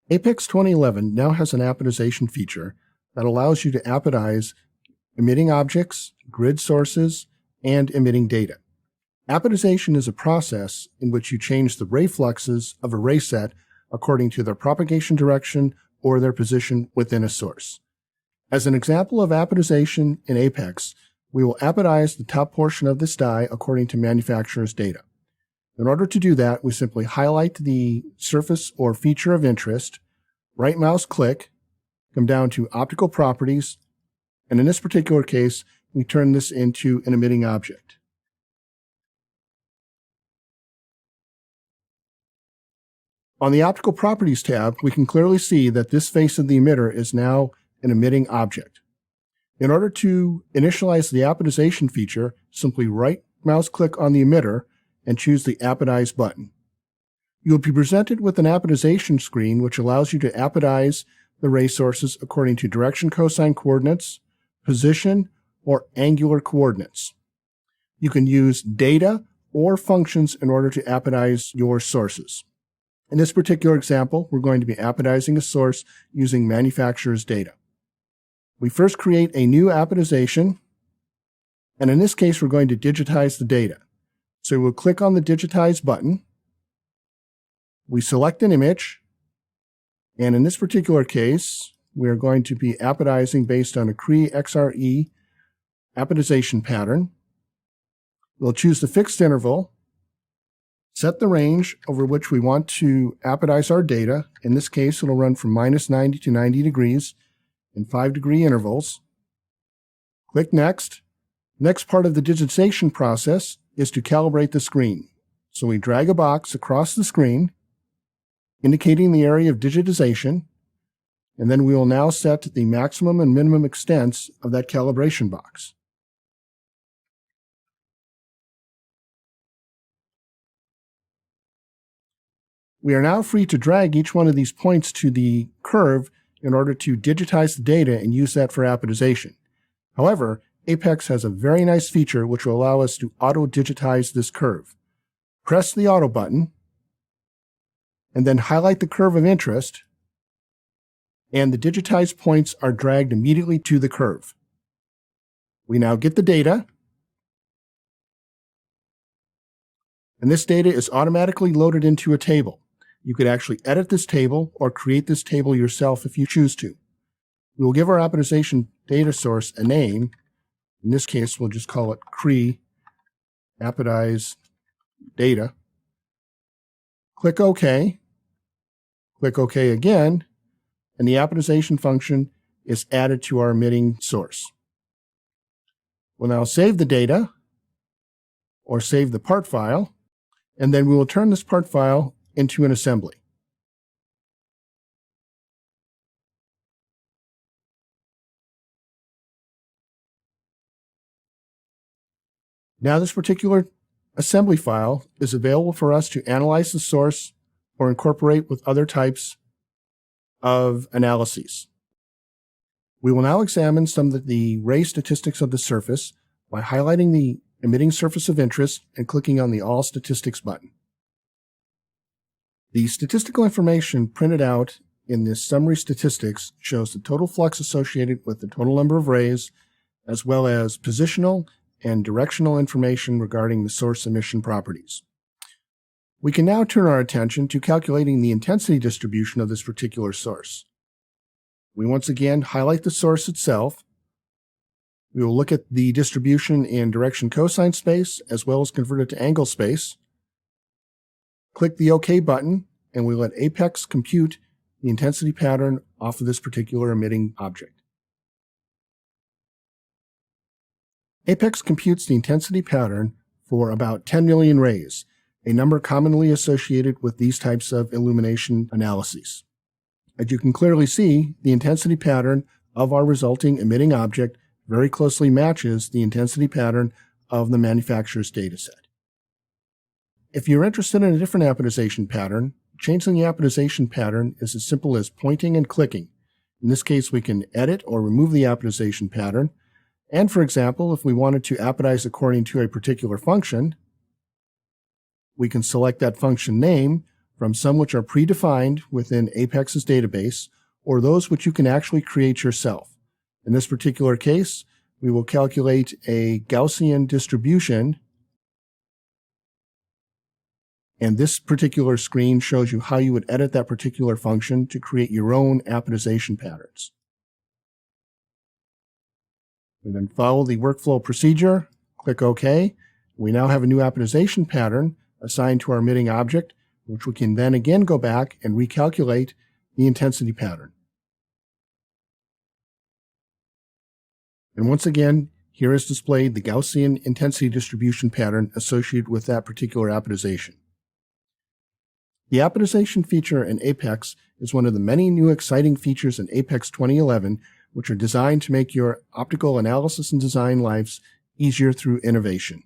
Apex 2011 now has an apodization feature that allows you to apodize emitting objects, grid sources, and emitting data. Apodization is a process in which you change the ray fluxes of a ray set according to their propagation direction or their position within a source. As an example of apodization in Apex, we will apodize the top portion of this die according to manufacturer's data. In order to do that, we simply highlight the surface or feature of interest, right mouse click, come down to Optical Properties, and in this particular case, we turn this into an emitting object. On the Optical Properties tab, we can clearly see that this face of the emitter is now an emitting object. In order to initialize the apodization feature, simply right mouse click on the emitter and choose the Apodize button. You will be presented with an apodization screen which allows you to apodize the ray sources according to direction cosine coordinates, position, or angular coordinates. You can use data or functions in order to apodize your sources. In this particular example, we're going to be apodizing a source using manufacturer's data. We first create a new apodization, and in this case, we're going to digitize the data. So we'll click on the Digitize button. We select an image, and in this particular case, we are going to be apodizing based on a Cree XRE apodization pattern. We'll choose the fixed interval, set the range over which we want to apodize our data. In this case, it'll run from -90 to 90 degrees in 5-degree intervals. Click Next. Next part of the digitization process is to calibrate the screen. So we drag a box across the screen, indicating the area of digitization, and then we will now set the maximum and minimum extents of that calibration box. We are now free to drag each one of these points to the curve in order to digitize the data and use that for apodization. However, Apex has a very nice feature which will allow us to auto-digitize this curve. Press the Auto button, and then highlight the curve of interest, and the digitized points are dragged immediately to the curve. We now get the data, and this data is automatically loaded into a table. You could actually edit this table or create this table yourself if you choose to. We will give our apodization data source a name. In this case, we'll just call it Cree Apodize Data. Click OK. Click OK again, and the apodization function is added to our emitting source. We'll now save the data, or save the part file, and then we will turn this part file into an assembly. Now this particular assembly file is available for us to analyze the source or incorporate with other types of analyses. We will now examine some of the ray statistics of the surface by highlighting the emitting surface of interest and clicking on the All Statistics button. The statistical information printed out in this summary statistics shows the total flux associated with the total number of rays, as well as positional and directional information regarding the source emission properties. We can now turn our attention to calculating the intensity distribution of this particular source. We once again highlight the source itself. We will look at the distribution in direction cosine space as well as convert it to angle space. Click the OK button, and we let Apex compute the intensity pattern off of this particular emitting object. Apex computes the intensity pattern for about 10 million rays, a number commonly associated with these types of illumination analyses. As you can clearly see, the intensity pattern of our resulting emitting object very closely matches the intensity pattern of the manufacturer's dataset. If you're interested in a different apodization pattern, changing the apodization pattern is as simple as pointing and clicking. In this case, we can edit or remove the apodization pattern. And for example, if we wanted to apodize according to a particular function, we can select that function name from some which are predefined within Apex's database, or those which you can actually create yourself. In this particular case, we will calculate a Gaussian distribution, and this particular screen shows you how you would edit that particular function to create your own apodization patterns. We then follow the workflow procedure, click OK. We now have a new apodization pattern assigned to our emitting object, which we can then again go back and recalculate the intensity pattern. And once again, here is displayed the Gaussian intensity distribution pattern associated with that particular apodization. The apodization feature in Apex is one of the many new exciting features in Apex 2011, which are designed to make your optical analysis and design lives easier through innovation.